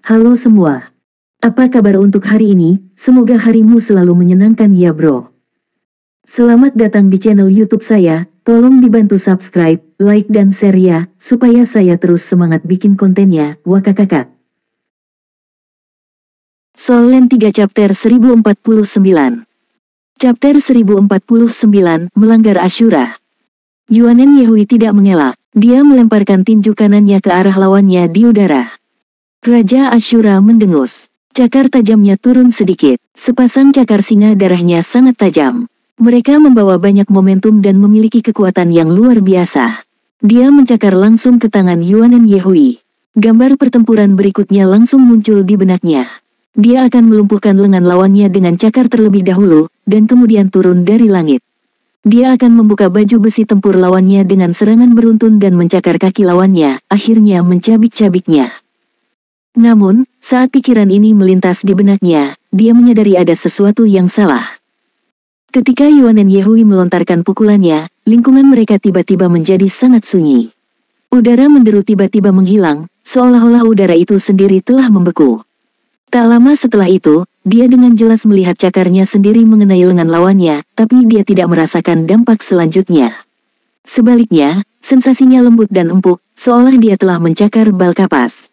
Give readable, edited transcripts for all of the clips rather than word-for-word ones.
Halo semua. Apa kabar untuk hari ini? Semoga harimu selalu menyenangkan ya bro. Selamat datang di channel YouTube saya. Tolong dibantu subscribe, like dan share ya, supaya saya terus semangat bikin kontennya. Wakakakak. Solen 3 chapter 1049. Chapter 1049, melanggar Ashura. Yuanen Yehui tidak mengelak. Dia melemparkan tinju kanannya ke arah lawannya di udara. Raja Ashura mendengus. Cakar tajamnya turun sedikit. Sepasang cakar singa darahnya sangat tajam. Mereka membawa banyak momentum dan memiliki kekuatan yang luar biasa. Dia mencakar langsung ke tangan Yuanen Yehui. Gambar pertempuran berikutnya langsung muncul di benaknya. Dia akan melumpuhkan lengan lawannya dengan cakar terlebih dahulu, dan kemudian turun dari langit. Dia akan membuka baju besi tempur lawannya dengan serangan beruntun dan mencakar kaki lawannya, akhirnya mencabik-cabiknya. Namun, saat pikiran ini melintas di benaknya, dia menyadari ada sesuatu yang salah. Ketika Yuanen Yehui melontarkan pukulannya, lingkungan mereka tiba-tiba menjadi sangat sunyi. Udara menderu tiba-tiba menghilang, seolah-olah udara itu sendiri telah membeku. Tak lama setelah itu, dia dengan jelas melihat cakarnya sendiri mengenai lengan lawannya, tapi dia tidak merasakan dampak selanjutnya. Sebaliknya, sensasinya lembut dan empuk, seolah dia telah mencakar bal kapas.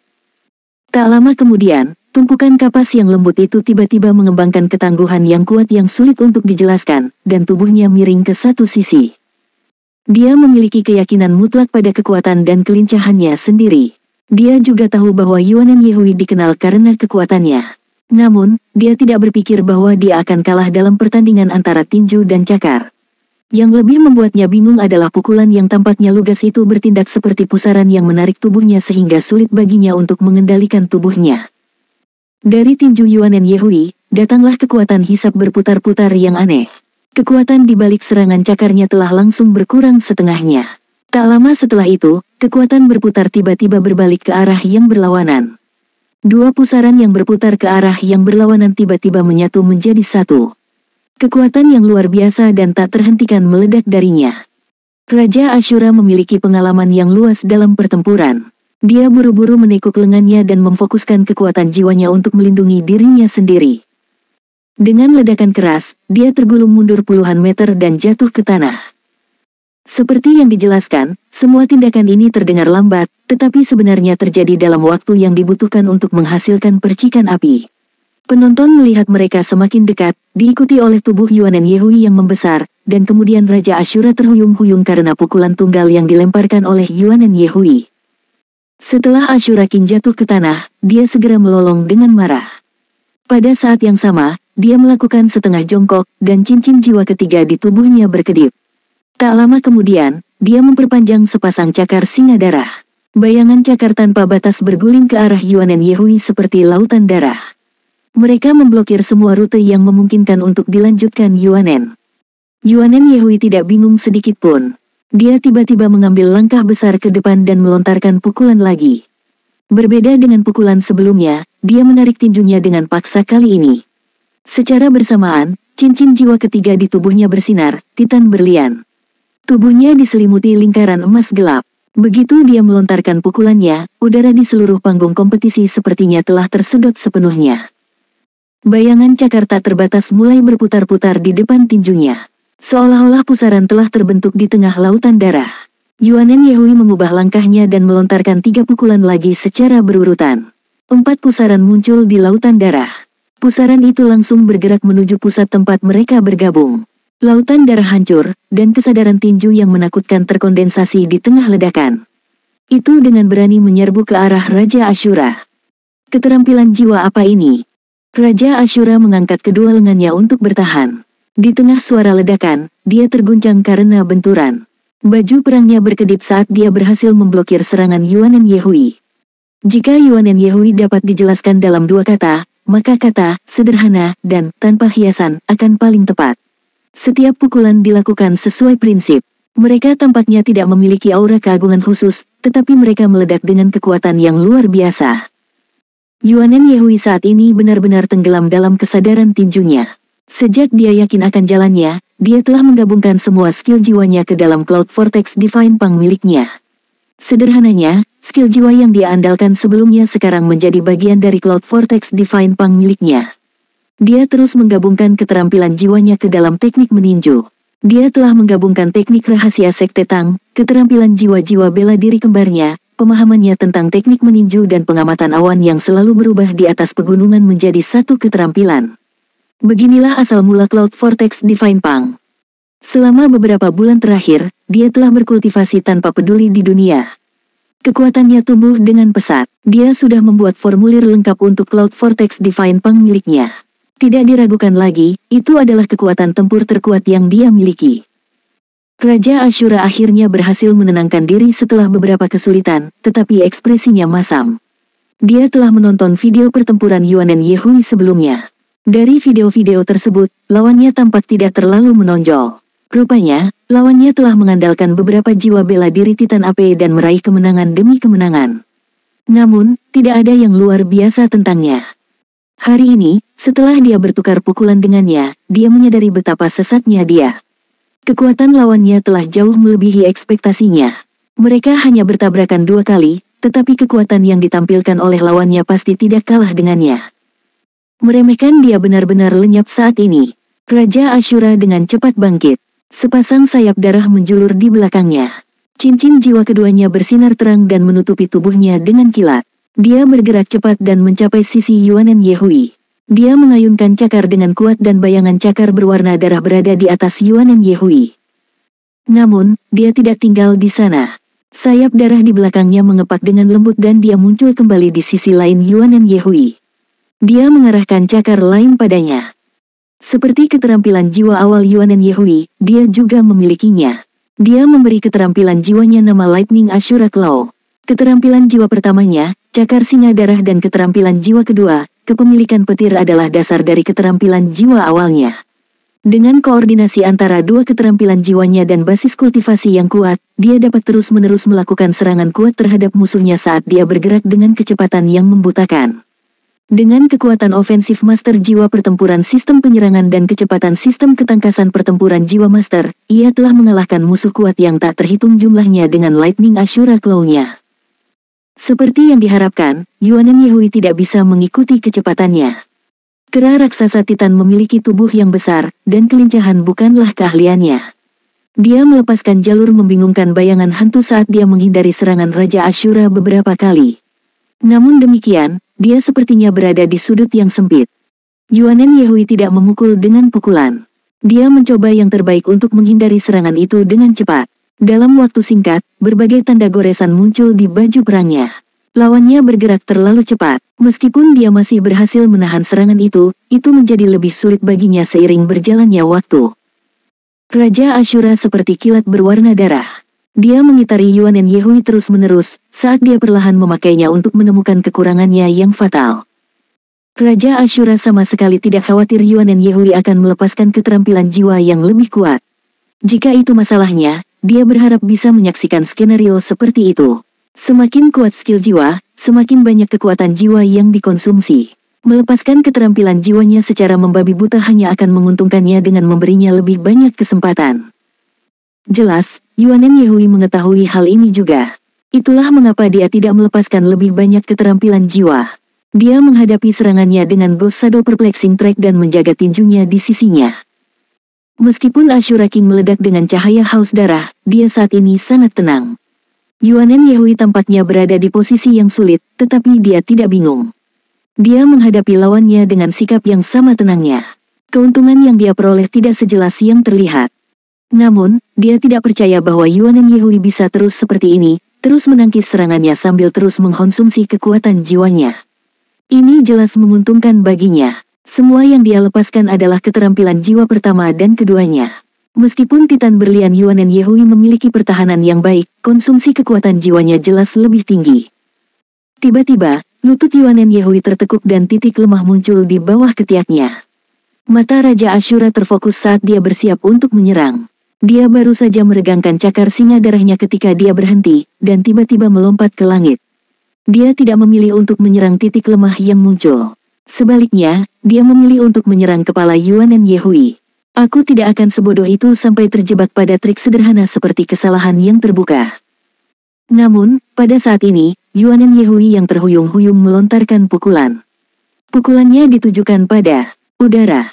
Tak lama kemudian, tumpukan kapas yang lembut itu tiba-tiba mengembangkan ketangguhan yang kuat yang sulit untuk dijelaskan, dan tubuhnya miring ke satu sisi. Dia memiliki keyakinan mutlak pada kekuatan dan kelincahannya sendiri. Dia juga tahu bahwa Yuanen Yehui dikenal karena kekuatannya. Namun, dia tidak berpikir bahwa dia akan kalah dalam pertandingan antara tinju dan cakar. Yang lebih membuatnya bingung adalah pukulan yang tampaknya lugas itu bertindak seperti pusaran yang menarik tubuhnya sehingga sulit baginya untuk mengendalikan tubuhnya. Dari tinju Yuanen Yehui, datanglah kekuatan hisap berputar-putar yang aneh. Kekuatan di balik serangan cakarnya telah langsung berkurang setengahnya. Tak lama setelah itu, kekuatan berputar tiba-tiba berbalik ke arah yang berlawanan. Dua pusaran yang berputar ke arah yang berlawanan tiba-tiba menyatu menjadi satu. Kekuatan yang luar biasa dan tak terhentikan meledak darinya. Raja Ashura memiliki pengalaman yang luas dalam pertempuran. Dia buru-buru menekuk lengannya dan memfokuskan kekuatan jiwanya untuk melindungi dirinya sendiri. Dengan ledakan keras, dia tergulung mundur puluhan meter dan jatuh ke tanah. Seperti yang dijelaskan, semua tindakan ini terdengar lambat, tetapi sebenarnya terjadi dalam waktu yang dibutuhkan untuk menghasilkan percikan api. Penonton melihat mereka semakin dekat, diikuti oleh tubuh Yuanen Yehui yang membesar, dan kemudian Raja Ashura terhuyung-huyung karena pukulan tunggal yang dilemparkan oleh Yuanen Yehui. Setelah Ashura King jatuh ke tanah, dia segera melolong dengan marah. Pada saat yang sama, dia melakukan setengah jongkok, dan cincin jiwa ketiga di tubuhnya berkedip. Tak lama kemudian, dia memperpanjang sepasang cakar singa darah. Bayangan cakar tanpa batas berguling ke arah Yuanen Yehui seperti lautan darah. Mereka memblokir semua rute yang memungkinkan untuk dilanjutkan Yuanen. Yuanen Yehui tidak bingung sedikit pun. Dia tiba-tiba mengambil langkah besar ke depan dan melontarkan pukulan lagi. Berbeda dengan pukulan sebelumnya, dia menarik tinjunya dengan paksa kali ini. Secara bersamaan, cincin jiwa ketiga di tubuhnya bersinar, titan berlian. Tubuhnya diselimuti lingkaran emas gelap. Begitu dia melontarkan pukulannya, udara di seluruh panggung kompetisi sepertinya telah tersedot sepenuhnya. Bayangan cakar tak terbatas mulai berputar-putar di depan tinjunya. Seolah-olah pusaran telah terbentuk di tengah lautan darah. Yuanen Yehui mengubah langkahnya dan melontarkan 3 pukulan lagi secara berurutan. 4 pusaran muncul di lautan darah. Pusaran itu langsung bergerak menuju pusat tempat mereka bergabung. Lautan darah hancur, dan kesadaran tinju yang menakutkan terkondensasi di tengah ledakan. Itu dengan berani menyerbu ke arah Raja Ashura. Keterampilan jiwa apa ini? Raja Ashura mengangkat kedua lengannya untuk bertahan. Di tengah suara ledakan, dia terguncang karena benturan. Baju perangnya berkedip saat dia berhasil memblokir serangan Yuanen Yehui. Jika Yuanen Yehui dapat dijelaskan dalam 2 kata, maka kata, sederhana, dan tanpa hiasan, akan paling tepat. Setiap pukulan dilakukan sesuai prinsip. Mereka tampaknya tidak memiliki aura keagungan khusus, tetapi mereka meledak dengan kekuatan yang luar biasa. Yuanen Yehui saat ini benar-benar tenggelam dalam kesadaran tinjunya. Sejak dia yakin akan jalannya, dia telah menggabungkan semua skill jiwanya ke dalam Cloud Vortex Divine Pang miliknya. Sederhananya, skill jiwa yang dia andalkan sebelumnya sekarang menjadi bagian dari Cloud Vortex Divine Pang miliknya. Dia terus menggabungkan keterampilan jiwanya ke dalam teknik meninju. Dia telah menggabungkan teknik rahasia Sekte Tang, keterampilan jiwa-jiwa bela diri kembarnya, pemahamannya tentang teknik meninju dan pengamatan awan yang selalu berubah di atas pegunungan menjadi satu keterampilan. Beginilah asal mula Cloud Vortex Divine Pang. Selama beberapa bulan terakhir, dia telah berkultivasi tanpa peduli di dunia. Kekuatannya tumbuh dengan pesat. Dia sudah membuat formulir lengkap untuk Cloud Vortex Divine Pang miliknya. Tidak diragukan lagi, itu adalah kekuatan tempur terkuat yang dia miliki. Raja Ashura akhirnya berhasil menenangkan diri setelah beberapa kesulitan, tetapi ekspresinya masam. Dia telah menonton video pertempuran Yuanen Yehui sebelumnya. Dari video-video tersebut, lawannya tampak tidak terlalu menonjol. Rupanya, lawannya telah mengandalkan beberapa jiwa bela diri Titan AP dan meraih kemenangan demi kemenangan. Namun, tidak ada yang luar biasa tentangnya. Hari ini, setelah dia bertukar pukulan dengannya, dia menyadari betapa sesatnya dia. Kekuatan lawannya telah jauh melebihi ekspektasinya. Mereka hanya bertabrakan 2 kali, tetapi kekuatan yang ditampilkan oleh lawannya pasti tidak kalah dengannya. Meremehkan dia benar-benar lenyap saat ini. Raja Ashura dengan cepat bangkit. Sepasang sayap darah menjulur di belakangnya. Cincin jiwa keduanya bersinar terang dan menutupi tubuhnya dengan kilat. Dia bergerak cepat dan mencapai sisi Yuanen Yehui. Dia mengayunkan cakar dengan kuat dan bayangan cakar berwarna darah berada di atas Yuanen Yehui. Namun, dia tidak tinggal di sana. Sayap darah di belakangnya mengepak dengan lembut dan dia muncul kembali di sisi lain Yuanen Yehui. Dia mengarahkan cakar lain padanya. Seperti keterampilan jiwa awal Yuanen Yehui, dia juga memilikinya. Dia memberi keterampilan jiwanya nama Lightning Ashura Claw. Keterampilan jiwa pertamanya, cakar singa darah dan keterampilan jiwa kedua, kepemilikan petir adalah dasar dari keterampilan jiwa awalnya. Dengan koordinasi antara dua keterampilan jiwanya dan basis kultivasi yang kuat, dia dapat terus-menerus melakukan serangan kuat terhadap musuhnya saat dia bergerak dengan kecepatan yang membutakan. Dengan kekuatan ofensif Master Jiwa Pertempuran Sistem Penyerangan dan kecepatan Sistem Ketangkasan Pertempuran Jiwa Master, ia telah mengalahkan musuh kuat yang tak terhitung jumlahnya dengan Lightning Ashura Claw-nya. Seperti yang diharapkan, Yuanen Yehui tidak bisa mengikuti kecepatannya. Kera raksasa Titan memiliki tubuh yang besar, dan kelincahan bukanlah keahliannya. Dia melepaskan jalur membingungkan bayangan hantu saat dia menghindari serangan Raja Ashura beberapa kali. Namun demikian, dia sepertinya berada di sudut yang sempit. Yuanen Yehui tidak memukul dengan pukulan. Dia mencoba yang terbaik untuk menghindari serangan itu dengan cepat. Dalam waktu singkat, berbagai tanda goresan muncul di baju perangnya. Lawannya bergerak terlalu cepat. Meskipun dia masih berhasil menahan serangan itu menjadi lebih sulit baginya seiring berjalannya waktu. Raja Ashura seperti kilat berwarna darah. Dia mengitari Yuanen Yehui terus-menerus, saat dia perlahan memakainya untuk menemukan kekurangannya yang fatal. Raja Ashura sama sekali tidak khawatir Yuanen Yehui akan melepaskan keterampilan jiwa yang lebih kuat. Jika itu masalahnya, dia berharap bisa menyaksikan skenario seperti itu. Semakin kuat skill jiwa, semakin banyak kekuatan jiwa yang dikonsumsi. Melepaskan keterampilan jiwanya secara membabi buta hanya akan menguntungkannya dengan memberinya lebih banyak kesempatan. Jelas, Yuanen Yehui mengetahui hal ini juga. Itulah mengapa dia tidak melepaskan lebih banyak keterampilan jiwa. Dia menghadapi serangannya dengan Ghost Shadow Perplexing Track dan menjaga tinjunya di sisinya. Meskipun Ashura King meledak dengan cahaya haus darah, dia saat ini sangat tenang. Yuanen Yehui tampaknya berada di posisi yang sulit, tetapi dia tidak bingung. Dia menghadapi lawannya dengan sikap yang sama tenangnya. Keuntungan yang dia peroleh tidak sejelas yang terlihat. Namun, dia tidak percaya bahwa Yuanen Yehui bisa terus seperti ini, terus menangkis serangannya sambil terus mengkonsumsi kekuatan jiwanya. Ini jelas menguntungkan baginya. Semua yang dia lepaskan adalah keterampilan jiwa pertama dan keduanya. Meskipun Titan Berlian Yuanen Yehui memiliki pertahanan yang baik, konsumsi kekuatan jiwanya jelas lebih tinggi. Tiba-tiba, lutut Yuanen Yehui tertekuk dan titik lemah muncul di bawah ketiaknya. Mata Raja Ashura terfokus saat dia bersiap untuk menyerang. Dia baru saja meregangkan cakar singa darahnya ketika dia berhenti, dan tiba-tiba melompat ke langit. Dia tidak memilih untuk menyerang titik lemah yang muncul. Sebaliknya, dia memilih untuk menyerang kepala Yuanen Yehui. Aku tidak akan sebodoh itu sampai terjebak pada trik sederhana seperti kesalahan yang terbuka. Namun, pada saat ini, Yuanen Yehui yang terhuyung-huyung melontarkan pukulan. Pukulannya ditujukan pada udara.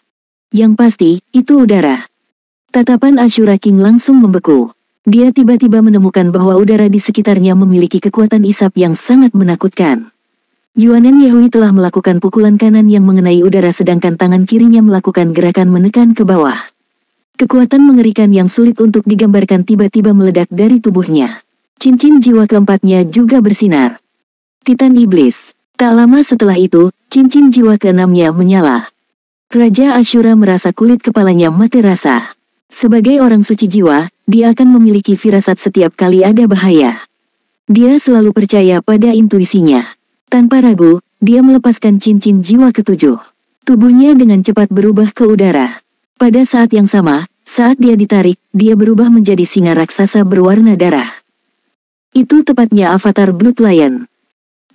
Yang pasti, itu udara. Tatapan Ashura King langsung membeku. Dia tiba-tiba menemukan bahwa udara di sekitarnya memiliki kekuatan isap yang sangat menakutkan. Yuanen Yehui telah melakukan pukulan kanan yang mengenai udara sedangkan tangan kirinya melakukan gerakan menekan ke bawah. Kekuatan mengerikan yang sulit untuk digambarkan tiba-tiba meledak dari tubuhnya. Cincin jiwa keempatnya juga bersinar. Titan Iblis. Tak lama setelah itu, cincin jiwa keenamnya menyala. Raja Ashura merasa kulit kepalanya mati rasa. Sebagai orang suci jiwa, dia akan memiliki firasat setiap kali ada bahaya. Dia selalu percaya pada intuisinya. Tanpa ragu, dia melepaskan cincin jiwa ketujuh. Tubuhnya dengan cepat berubah ke udara. Pada saat yang sama, saat dia ditarik, dia berubah menjadi singa raksasa berwarna darah. Itu tepatnya avatar Blood Lion.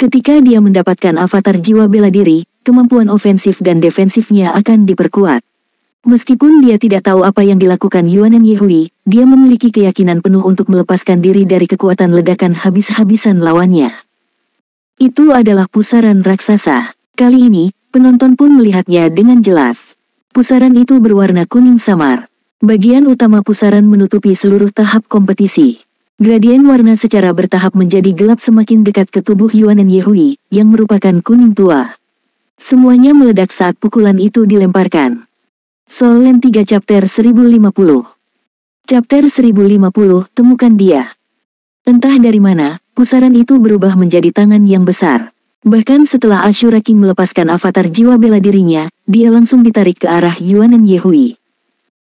Ketika dia mendapatkan avatar jiwa bela diri, kemampuan ofensif dan defensifnya akan diperkuat. Meskipun dia tidak tahu apa yang dilakukan Yuanen Yehui, dia memiliki keyakinan penuh untuk melepaskan diri dari kekuatan ledakan habis-habisan lawannya. Itu adalah pusaran raksasa. Kali ini, penonton pun melihatnya dengan jelas. Pusaran itu berwarna kuning samar. Bagian utama pusaran menutupi seluruh tahap kompetisi. Gradien warna secara bertahap menjadi gelap semakin dekat ke tubuh Yuanen Yehui, yang merupakan kuning tua. Semuanya meledak saat pukulan itu dilemparkan. Soul Land 3 Chapter 1050. Chapter 1050, temukan dia. Entah dari mana, pusaran itu berubah menjadi tangan yang besar. Bahkan setelah Ashura King melepaskan avatar jiwa bela dirinya, dia langsung ditarik ke arah Yuanen Yehui.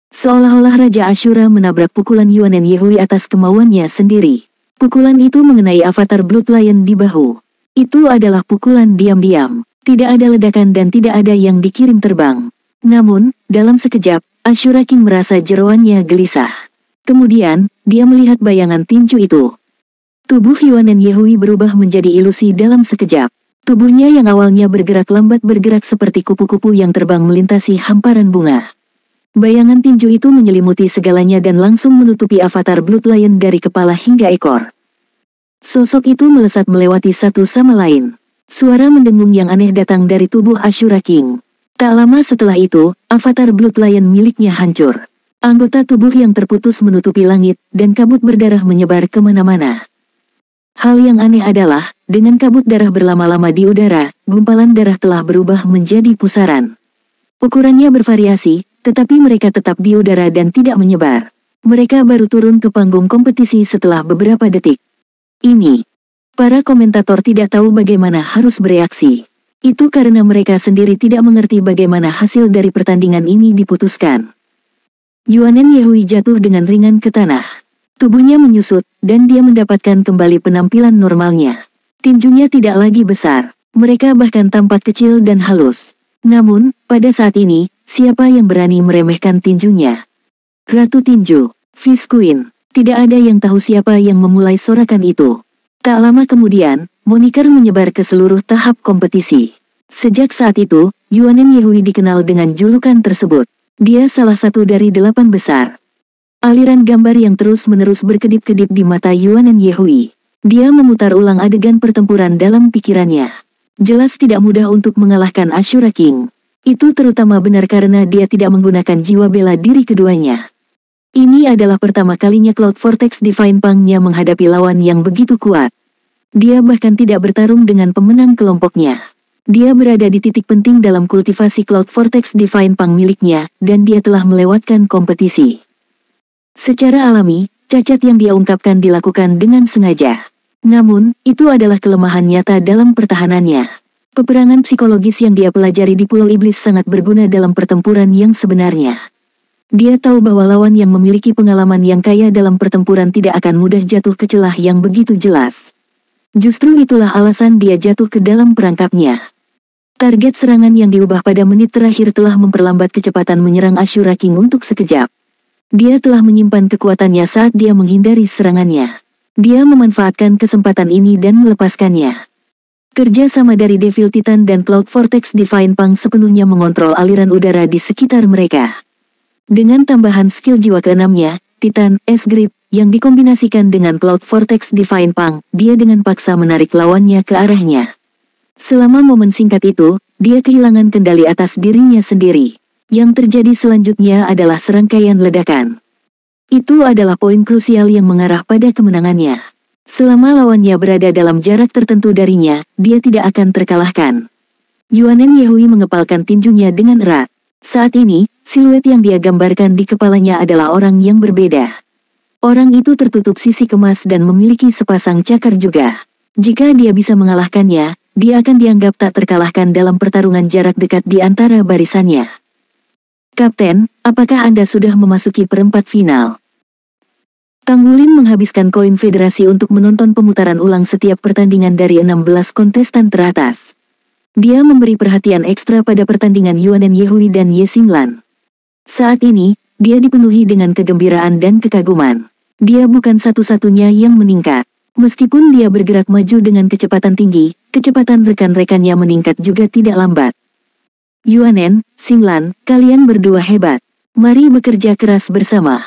Seolah-olah Raja Ashura menabrak pukulan Yuanen Yehui atas kemauannya sendiri. Pukulan itu mengenai avatar Blood Lion di bahu. Itu adalah pukulan diam-diam. Tidak ada ledakan dan tidak ada yang dikirim terbang. Namun, dalam sekejap, Ashura King merasa jeroannya gelisah. Kemudian, dia melihat bayangan tinju itu. Tubuh Yuanen Yehui berubah menjadi ilusi dalam sekejap. Tubuhnya yang awalnya bergerak lambat bergerak seperti kupu-kupu yang terbang melintasi hamparan bunga. Bayangan tinju itu menyelimuti segalanya dan langsung menutupi avatar Blood Lion dari kepala hingga ekor. Sosok itu melesat melewati satu sama lain. Suara mendengung yang aneh datang dari tubuh Ashura King. Tak lama setelah itu, avatar Blood Lion miliknya hancur. Anggota tubuh yang terputus menutupi langit, dan kabut berdarah menyebar kemana-mana. Hal yang aneh adalah, dengan kabut darah berlama-lama di udara, gumpalan darah telah berubah menjadi pusaran. Ukurannya bervariasi, tetapi mereka tetap di udara dan tidak menyebar. Mereka baru turun ke panggung kompetisi setelah beberapa detik. Ini. Para komentator tidak tahu bagaimana harus bereaksi. Itu karena mereka sendiri tidak mengerti bagaimana hasil dari pertandingan ini diputuskan. Yuanen Yehui jatuh dengan ringan ke tanah. Tubuhnya menyusut, dan dia mendapatkan kembali penampilan normalnya. Tinjunya tidak lagi besar. Mereka bahkan tampak kecil dan halus. Namun, pada saat ini, siapa yang berani meremehkan tinjunya? Ratu Tinju, Fish Queen. Tidak ada yang tahu siapa yang memulai sorakan itu. Tak lama kemudian, moniker menyebar ke seluruh tahap kompetisi. Sejak saat itu, Yuanen Yehui dikenal dengan julukan tersebut. Dia salah satu dari 8 besar. Aliran gambar yang terus-menerus berkedip-kedip di mata Yuanen Yehui. Dia memutar ulang adegan pertempuran dalam pikirannya. Jelas tidak mudah untuk mengalahkan Ashura King. Itu terutama benar karena dia tidak menggunakan jiwa bela diri keduanya. Ini adalah pertama kalinya Cloud Vortex Divine Pang-nya menghadapi lawan yang begitu kuat. Dia bahkan tidak bertarung dengan pemenang kelompoknya. Dia berada di titik penting dalam kultivasi Cloud Vortex Divine Pang miliknya, dan dia telah melewatkan kompetisi. Secara alami, cacat yang dia ungkapkan dilakukan dengan sengaja. Namun, itu adalah kelemahan nyata dalam pertahanannya. Peperangan psikologis yang dia pelajari di Pulau Iblis sangat berguna dalam pertempuran yang sebenarnya. Dia tahu bahwa lawan yang memiliki pengalaman yang kaya dalam pertempuran tidak akan mudah jatuh ke celah yang begitu jelas. Justru itulah alasan dia jatuh ke dalam perangkapnya. Target serangan yang diubah pada menit terakhir telah memperlambat kecepatan menyerang Ashura King untuk sekejap. Dia telah menyimpan kekuatannya saat dia menghindari serangannya. Dia memanfaatkan kesempatan ini dan melepaskannya. Kerja sama dari Devil Titan dan Cloud Vortex Divine Pang sepenuhnya mengontrol aliran udara di sekitar mereka. Dengan tambahan skill jiwa keenamnya, Titan, Es Grip, yang dikombinasikan dengan Cloud Vortex Divine Pang, dia dengan paksa menarik lawannya ke arahnya. Selama momen singkat itu, dia kehilangan kendali atas dirinya sendiri. Yang terjadi selanjutnya adalah serangkaian ledakan. Itu adalah poin krusial yang mengarah pada kemenangannya. Selama lawannya berada dalam jarak tertentu darinya, dia tidak akan terkalahkan. Yuanen Yehui mengepalkan tinjunya dengan erat. Saat ini, siluet yang dia gambarkan di kepalanya adalah orang yang berbeda. Orang itu tertutup sisi kemas dan memiliki sepasang cakar juga. Jika dia bisa mengalahkannya, dia akan dianggap tak terkalahkan dalam pertarungan jarak dekat di antara barisannya. Kapten, apakah Anda sudah memasuki perempat final? Tang Wulin menghabiskan koin federasi untuk menonton pemutaran ulang setiap pertandingan dari 16 kontestan teratas. Dia memberi perhatian ekstra pada pertandingan Yuanen Yehui dan Ye Xinglan. Saat ini, dia dipenuhi dengan kegembiraan dan kekaguman. Dia bukan satu-satunya yang meningkat. Meskipun dia bergerak maju dengan kecepatan tinggi, kecepatan rekan-rekannya meningkat juga tidak lambat. Yuanen, Xinglan, kalian berdua hebat. Mari bekerja keras bersama.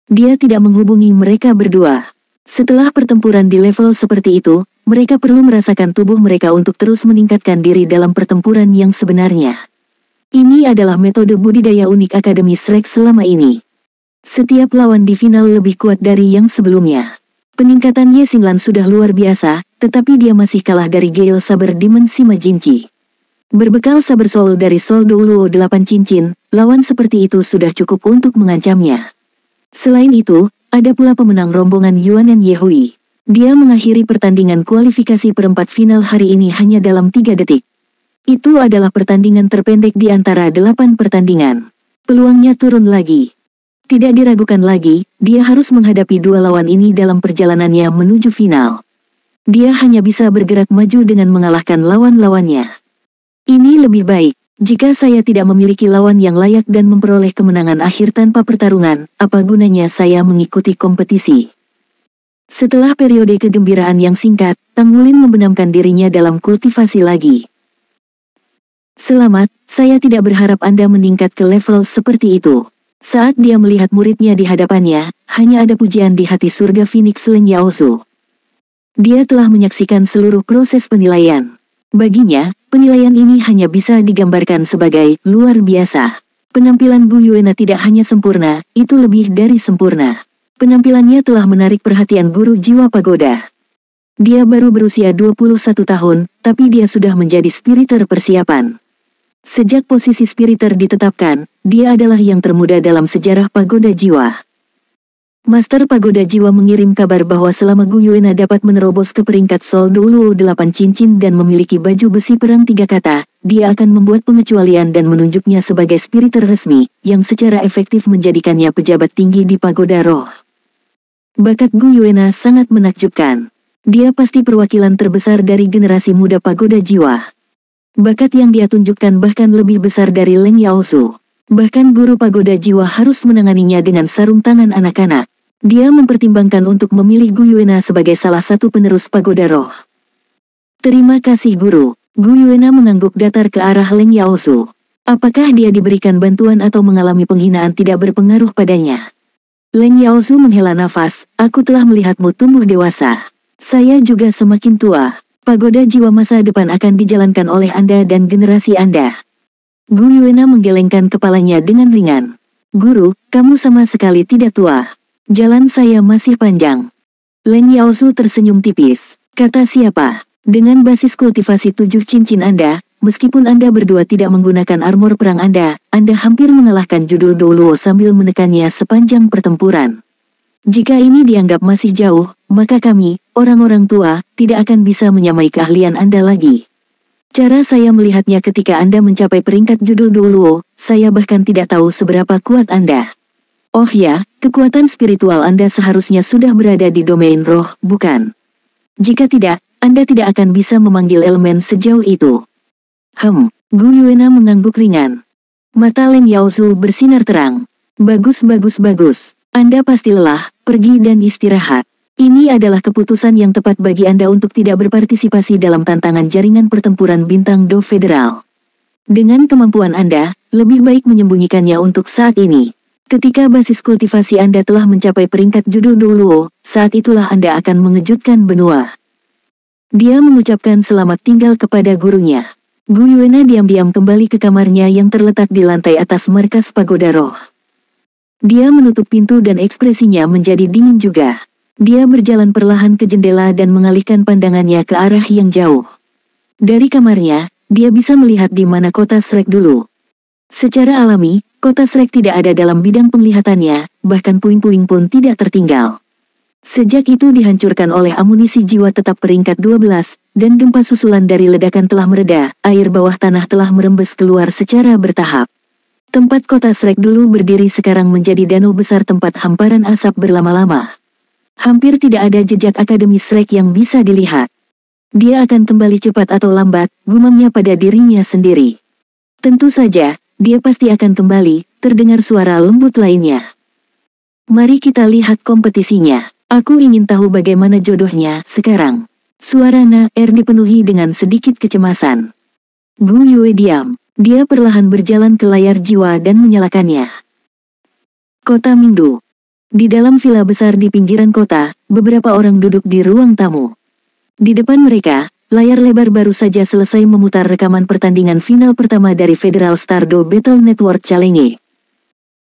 Dia tidak menghubungi mereka berdua. Setelah pertempuran di level seperti itu, mereka perlu merasakan tubuh mereka untuk terus meningkatkan diri dalam pertempuran yang sebenarnya. Ini adalah metode budidaya unik Akademi Shrek selama ini. Setiap lawan di final lebih kuat dari yang sebelumnya. Peningkatan Ye Xinglan sudah luar biasa, tetapi dia masih kalah dari Gale Saber Dimensi Majinchi. Berbekal saber soul dari Sol Douluo 8 cincin, lawan seperti itu sudah cukup untuk mengancamnya. Selain itu, ada pula pemenang rombongan Yuanen Yehui. Dia mengakhiri pertandingan kualifikasi perempat final hari ini hanya dalam 3 detik. Itu adalah pertandingan terpendek di antara 8 pertandingan. Peluangnya turun lagi. Tidak diragukan lagi, dia harus menghadapi dua lawan ini dalam perjalanannya menuju final. Dia hanya bisa bergerak maju dengan mengalahkan lawan-lawannya. Ini lebih baik. Jika saya tidak memiliki lawan yang layak dan memperoleh kemenangan akhir tanpa pertarungan, apa gunanya saya mengikuti kompetisi? Setelah periode kegembiraan yang singkat, Tang Wulin membenamkan dirinya dalam kultivasi lagi. Selamat, saya tidak berharap Anda meningkat ke level seperti itu. Saat dia melihat muridnya di hadapannya, hanya ada pujian di hati surga Phoenix Leng Yaosu. Dia telah menyaksikan seluruh proses penilaian. Baginya, penilaian ini hanya bisa digambarkan sebagai luar biasa. Penampilan Gu Yuena tidak hanya sempurna, itu lebih dari sempurna. Penampilannya telah menarik perhatian guru jiwa pagoda. Dia baru berusia 21 tahun, tapi dia sudah menjadi spiriter persiapan. Sejak posisi spiriter ditetapkan, dia adalah yang termuda dalam sejarah pagoda jiwa. Master Pagoda Jiwa mengirim kabar bahwa selama Gu Yuena dapat menerobos ke peringkat Sol Douluo 8 cincin dan memiliki baju besi perang 3 kata, dia akan membuat pengecualian dan menunjuknya sebagai spiriter resmi, yang secara efektif menjadikannya pejabat tinggi di Pagoda Roh. Bakat Gu Yuena sangat menakjubkan. Dia pasti perwakilan terbesar dari generasi muda Pagoda Jiwa. Bakat yang dia tunjukkan bahkan lebih besar dari Leng Yaosu. Bahkan guru Pagoda Jiwa harus menanganinya dengan sarung tangan anak-anak. Dia mempertimbangkan untuk memilih Gu Yuena sebagai salah satu penerus Pagoda Roh. Terima kasih guru. Gu Yuena mengangguk datar ke arah Leng Yaosu. Apakah dia diberikan bantuan atau mengalami penghinaan tidak berpengaruh padanya? Leng Yaosu menghela nafas, aku telah melihatmu tumbuh dewasa. Saya juga semakin tua. Pagoda Jiwa masa depan akan dijalankan oleh Anda dan generasi Anda. Gu Yuena menggelengkan kepalanya dengan ringan. Guru, kamu sama sekali tidak tua. Jalan saya masih panjang. Leng Yaosu tersenyum tipis. Kata siapa? Dengan basis kultivasi 7 cincin Anda, meskipun Anda berdua tidak menggunakan armor perang Anda hampir mengalahkan judul Douluo sambil menekannya sepanjang pertempuran. Jika ini dianggap masih jauh, maka kami, orang-orang tua, tidak akan bisa menyamai keahlian Anda lagi. Cara saya melihatnya ketika Anda mencapai peringkat judul Douluo, saya bahkan tidak tahu seberapa kuat Anda. Oh ya, kekuatan spiritual Anda seharusnya sudah berada di domain roh, bukan? Jika tidak, Anda tidak akan bisa memanggil elemen sejauh itu. Gu Yuena mengangguk ringan. Mata Leng Yaosu bersinar terang. Bagus. Anda pasti lelah, pergi dan istirahat. Ini adalah keputusan yang tepat bagi Anda untuk tidak berpartisipasi dalam tantangan jaringan pertempuran bintang Do Federal. Dengan kemampuan Anda, lebih baik menyembunyikannya untuk saat ini. Ketika basis kultivasi Anda telah mencapai peringkat judul Duoluo, saat itulah Anda akan mengejutkan benua. Dia mengucapkan selamat tinggal kepada gurunya. Gu Yuena diam-diam kembali ke kamarnya yang terletak di lantai atas markas pagoda roh. Dia menutup pintu dan ekspresinya menjadi dingin juga. Dia berjalan perlahan ke jendela dan mengalihkan pandangannya ke arah yang jauh. Dari kamarnya, dia bisa melihat di mana kota Shrek dulu. Secara alami, kota Shrek tidak ada dalam bidang penglihatannya, bahkan puing-puing pun tidak tertinggal. Sejak itu dihancurkan oleh amunisi jiwa tetap peringkat 12, dan gempa susulan dari ledakan telah mereda, air bawah tanah telah merembes keluar secara bertahap. Tempat kota Shrek dulu berdiri sekarang menjadi danau besar tempat hamparan asap berlama-lama. Hampir tidak ada jejak Akademi Shrek yang bisa dilihat. Dia akan kembali cepat atau lambat, gumamnya pada dirinya sendiri. Tentu saja, dia pasti akan kembali, terdengar suara lembut lainnya. Mari kita lihat kompetisinya. Aku ingin tahu bagaimana jodohnya sekarang. Suara Na-Er dipenuhi dengan sedikit kecemasan. Gu Yue diam. Dia perlahan berjalan ke layar jiwa dan menyalakannya. Kota Mingdu. Di dalam villa besar di pinggiran kota, beberapa orang duduk di ruang tamu. Di depan mereka, layar lebar baru saja selesai memutar rekaman pertandingan final pertama dari Federal Stardo Battle Network Challenge.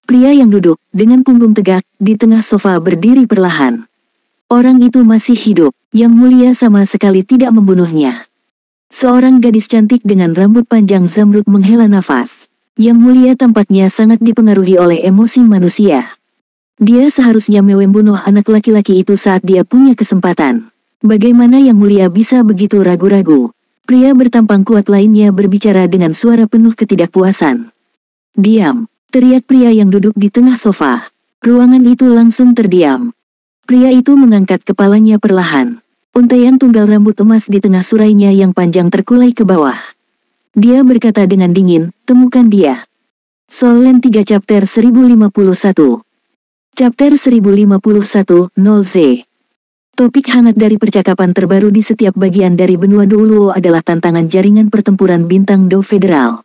Pria yang duduk, dengan punggung tegak, di tengah sofa berdiri perlahan. Orang itu masih hidup, Yang Mulia sama sekali tidak membunuhnya. Seorang gadis cantik dengan rambut panjang zamrud menghela nafas. Yang Mulia tampaknya sangat dipengaruhi oleh emosi manusia. Dia seharusnya membunuh anak laki-laki itu saat dia punya kesempatan. Bagaimana Yang Mulia bisa begitu ragu-ragu? Pria bertampang kuat lainnya berbicara dengan suara penuh ketidakpuasan. Diam, teriak pria yang duduk di tengah sofa. Ruangan itu langsung terdiam. Pria itu mengangkat kepalanya perlahan. Untaian tunggal rambut emas di tengah surainya yang panjang terkulai ke bawah. Dia berkata dengan dingin, temukan dia. Soul Land 3 Chapter 1051. Chapter 1051, 0Z. Topik hangat dari percakapan terbaru di setiap bagian dari benua Duoluo adalah tantangan jaringan pertempuran bintang Do Federal.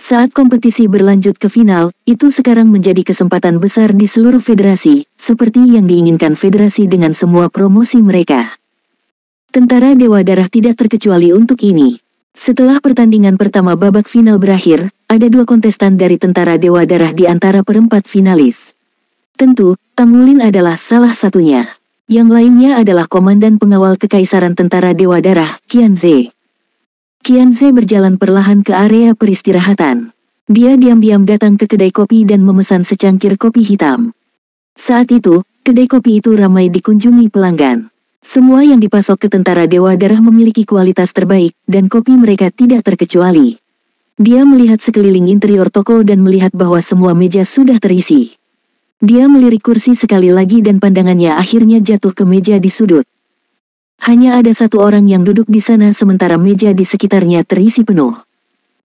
Saat kompetisi berlanjut ke final, itu sekarang menjadi kesempatan besar di seluruh federasi, seperti yang diinginkan federasi dengan semua promosi mereka. Tentara Dewa Darah tidak terkecuali untuk ini. Setelah pertandingan pertama babak final berakhir, ada 2 kontestan dari Tentara Dewa Darah di antara perempat finalis. Tentu, Tangulin adalah salah satunya. Yang lainnya adalah Komandan Pengawal Kekaisaran Tentara Dewa Darah, Qianze. Qianze berjalan perlahan ke area peristirahatan. Dia diam-diam datang ke kedai kopi dan memesan secangkir kopi hitam. Saat itu, kedai kopi itu ramai dikunjungi pelanggan. Semua yang dipasok ke Tentara Dewa Darah memiliki kualitas terbaik, dan kopi mereka tidak terkecuali. Dia melihat sekeliling interior toko dan melihat bahwa semua meja sudah terisi. Dia melirik kursi sekali lagi dan pandangannya akhirnya jatuh ke meja di sudut. Hanya ada satu orang yang duduk di sana sementara meja di sekitarnya terisi penuh.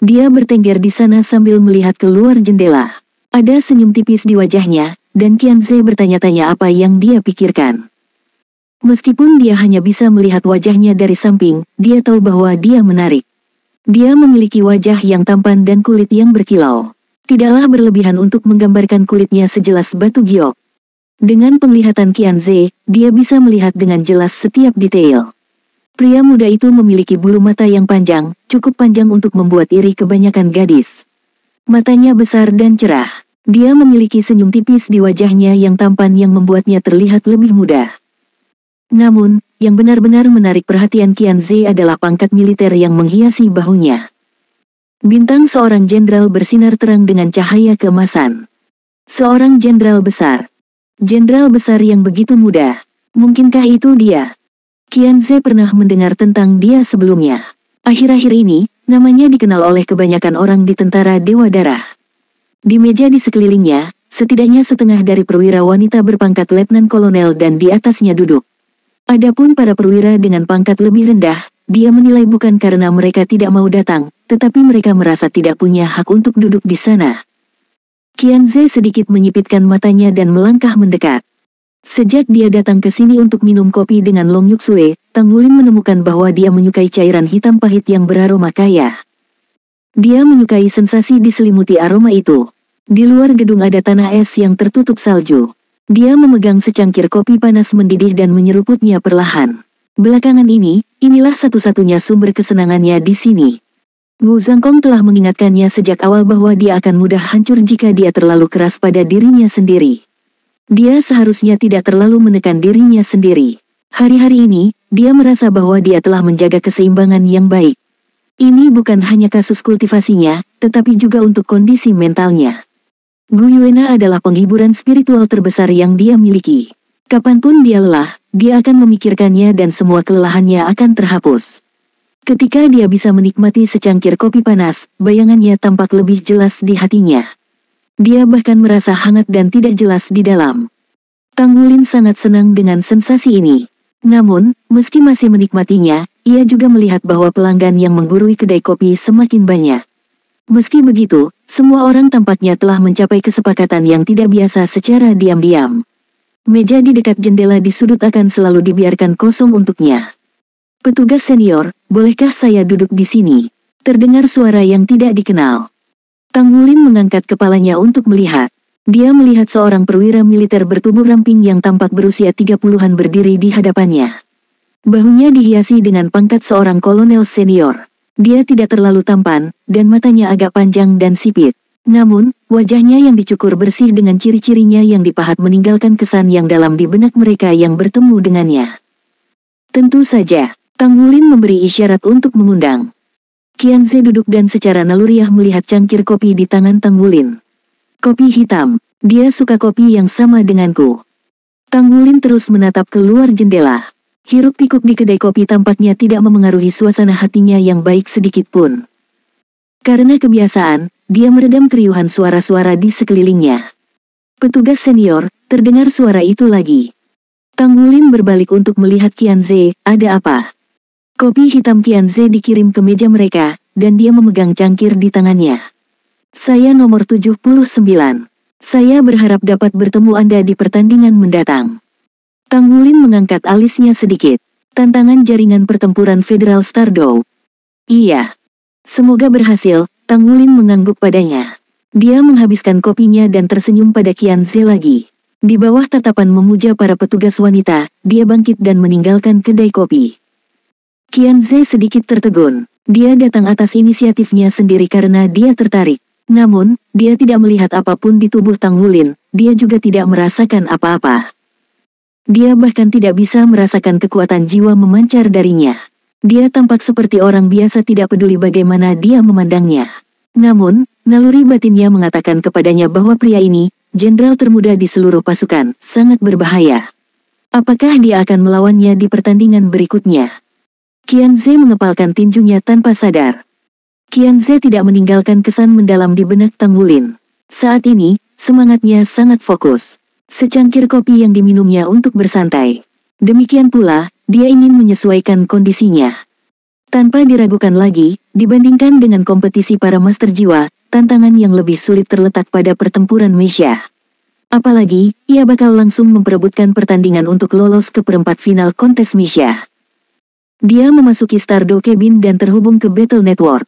Dia bertengger di sana sambil melihat keluar jendela. Ada senyum tipis di wajahnya, dan Qianze bertanya-tanya apa yang dia pikirkan. Meskipun dia hanya bisa melihat wajahnya dari samping, dia tahu bahwa dia menarik. Dia memiliki wajah yang tampan dan kulit yang berkilau. Tidaklah berlebihan untuk menggambarkan kulitnya sejelas batu giok. Dengan penglihatan Qianze, dia bisa melihat dengan jelas setiap detail. Pria muda itu memiliki bulu mata yang panjang, cukup panjang untuk membuat iri kebanyakan gadis. Matanya besar dan cerah. Dia memiliki senyum tipis di wajahnya yang tampan yang membuatnya terlihat lebih muda. Namun, yang benar-benar menarik perhatian Qianze adalah pangkat militer yang menghiasi bahunya. Bintang seorang jenderal bersinar terang dengan cahaya keemasan. Seorang jenderal besar. Jenderal besar yang begitu muda. Mungkinkah itu dia? Qianze pernah mendengar tentang dia sebelumnya. Akhir-akhir ini, namanya dikenal oleh kebanyakan orang di Tentara Dewa Darah. Di meja di sekelilingnya, setidaknya setengah dari perwira wanita berpangkat letnan kolonel dan di atasnya duduk. Adapun para perwira dengan pangkat lebih rendah, dia menilai bukan karena mereka tidak mau datang, tetapi mereka merasa tidak punya hak untuk duduk di sana. Qianze sedikit menyipitkan matanya dan melangkah mendekat. Sejak dia datang ke sini untuk minum kopi dengan Long Yuxue, Tangulin menemukan bahwa dia menyukai cairan hitam pahit yang beraroma kaya. Dia menyukai sensasi diselimuti aroma itu. Di luar gedung ada tanah es yang tertutup salju. Dia memegang secangkir kopi panas mendidih dan menyeruputnya perlahan. Belakangan ini, inilah satu-satunya sumber kesenangannya di sini. Wu Zhangkong telah mengingatkannya sejak awal bahwa dia akan mudah hancur jika dia terlalu keras pada dirinya sendiri. Dia seharusnya tidak terlalu menekan dirinya sendiri. Hari-hari ini, dia merasa bahwa dia telah menjaga keseimbangan yang baik. Ini bukan hanya kasus kultivasinya, tetapi juga untuk kondisi mentalnya. Gu Yuena adalah penghiburan spiritual terbesar yang dia miliki. Kapanpun dia lelah, dia akan memikirkannya dan semua kelelahannya akan terhapus. Ketika dia bisa menikmati secangkir kopi panas, bayangannya tampak lebih jelas di hatinya. Dia bahkan merasa hangat dan tidak jelas di dalam. Tang Wulin sangat senang dengan sensasi ini. Namun, meski masih menikmatinya, ia juga melihat bahwa pelanggan yang menggurui kedai kopi semakin banyak. Meski begitu, semua orang tampaknya telah mencapai kesepakatan yang tidak biasa secara diam-diam. Meja di dekat jendela di sudut akan selalu dibiarkan kosong untuknya. "Petugas senior, bolehkah saya duduk di sini?" Terdengar suara yang tidak dikenal. Tang Wulin mengangkat kepalanya untuk melihat. Dia melihat seorang perwira militer bertubuh ramping yang tampak berusia 30-an berdiri di hadapannya. Bahunya dihiasi dengan pangkat seorang kolonel senior. Dia tidak terlalu tampan, dan matanya agak panjang dan sipit. Namun, wajahnya yang dicukur bersih dengan ciri-cirinya yang dipahat meninggalkan kesan yang dalam di benak mereka yang bertemu dengannya. Tentu saja, Tang Wulin memberi isyarat untuk mengundang. Qianze duduk dan secara naluriah melihat cangkir kopi di tangan Tang Wulin. "Kopi hitam, dia suka kopi yang sama denganku." Tang Wulin terus menatap keluar jendela. Hiruk-pikuk di kedai kopi tampaknya tidak memengaruhi suasana hatinya yang baik sedikit pun. Karena kebiasaan, dia meredam keriuhan suara-suara di sekelilingnya. "Petugas senior," terdengar suara itu lagi. Tang Wulin berbalik untuk melihat Qianze, "Ada apa?" Kopi hitam Qianze dikirim ke meja mereka, dan dia memegang cangkir di tangannya. "Saya nomor 79. Saya berharap dapat bertemu Anda di pertandingan mendatang." Tang Wulin mengangkat alisnya sedikit. "Tantangan jaringan pertempuran Federal Stardow." "Iya. Semoga berhasil." Tang Wulin mengangguk padanya. Dia menghabiskan kopinya dan tersenyum pada Qianze lagi. Di bawah tatapan memuja para petugas wanita, dia bangkit dan meninggalkan kedai kopi. Qianze sedikit tertegun. Dia datang atas inisiatifnya sendiri karena dia tertarik. Namun, dia tidak melihat apapun di tubuh Tang Wulin, dia juga tidak merasakan apa-apa. Dia bahkan tidak bisa merasakan kekuatan jiwa memancar darinya. Dia tampak seperti orang biasa tidak peduli bagaimana dia memandangnya. Namun, naluri batinnya mengatakan kepadanya bahwa pria ini, jenderal termuda di seluruh pasukan, sangat berbahaya. Apakah dia akan melawannya di pertandingan berikutnya? Qianze mengepalkan tinjunya tanpa sadar. Qianze tidak meninggalkan kesan mendalam di benak Tang Wulin. Saat ini, semangatnya sangat fokus. Secangkir kopi yang diminumnya untuk bersantai. Demikian pula, dia ingin menyesuaikan kondisinya. Tanpa diragukan lagi, dibandingkan dengan kompetisi para master jiwa, tantangan yang lebih sulit terletak pada pertempuran Meisha. Apalagi, ia bakal langsung memperebutkan pertandingan untuk lolos ke perempat final kontes Meisha. Dia memasuki Stardow Cabin dan terhubung ke Battle Network.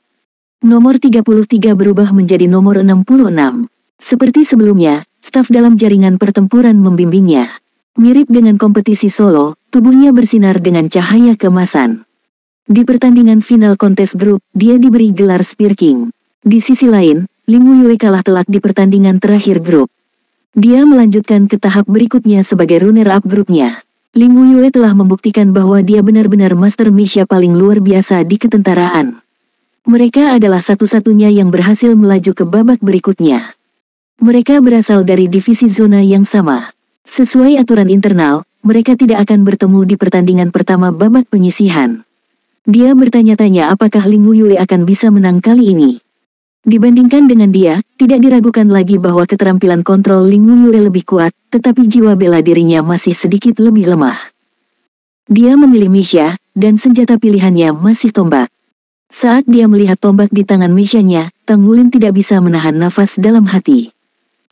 Nomor 33 berubah menjadi nomor 66. Seperti sebelumnya, staf dalam jaringan pertempuran membimbingnya. Mirip dengan kompetisi solo, tubuhnya bersinar dengan cahaya keemasan. Di pertandingan final kontes grup, dia diberi gelar Spear King. Di sisi lain, Ling Wuyue kalah telak di pertandingan terakhir grup. Dia melanjutkan ke tahap berikutnya sebagai runner-up grupnya. Ling Wuyue telah membuktikan bahwa dia benar-benar Master Meisha paling luar biasa di ketentaraan. Mereka adalah satu-satunya yang berhasil melaju ke babak berikutnya. Mereka berasal dari divisi zona yang sama. Sesuai aturan internal, mereka tidak akan bertemu di pertandingan pertama babak penyisihan. Dia bertanya-tanya apakah Ling Wuyue akan bisa menang kali ini. Dibandingkan dengan dia, tidak diragukan lagi bahwa keterampilan kontrol Ling Wuyue lebih kuat, tetapi jiwa bela dirinya masih sedikit lebih lemah. Dia memilih Meisha, dan senjata pilihannya masih tombak. Saat dia melihat tombak di tangan Meisha-nya, Tang Wulin tidak bisa menahan nafas dalam hati.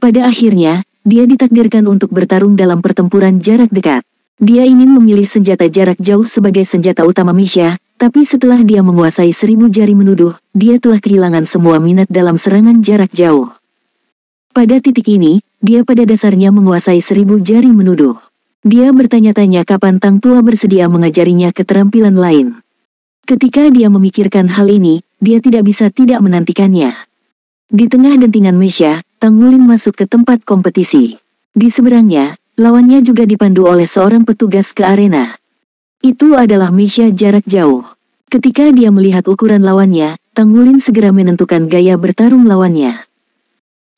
Pada akhirnya, dia ditakdirkan untuk bertarung dalam pertempuran jarak dekat. Dia ingin memilih senjata jarak jauh sebagai senjata utama Meisha, tapi setelah dia menguasai 1000 jari menuduh, dia telah kehilangan semua minat dalam serangan jarak jauh. Pada titik ini, dia pada dasarnya menguasai 1000 jari menuduh. Dia bertanya-tanya kapan Tang Tua bersedia mengajarinya keterampilan lain. Ketika dia memikirkan hal ini, dia tidak bisa tidak menantikannya. Di tengah dentingan Mesya, Tang Wulin masuk ke tempat kompetisi. Di seberangnya, lawannya juga dipandu oleh seorang petugas ke arena. Itu adalah Mesya jarak jauh. Ketika dia melihat ukuran lawannya, Tang Wulin segera menentukan gaya bertarung lawannya.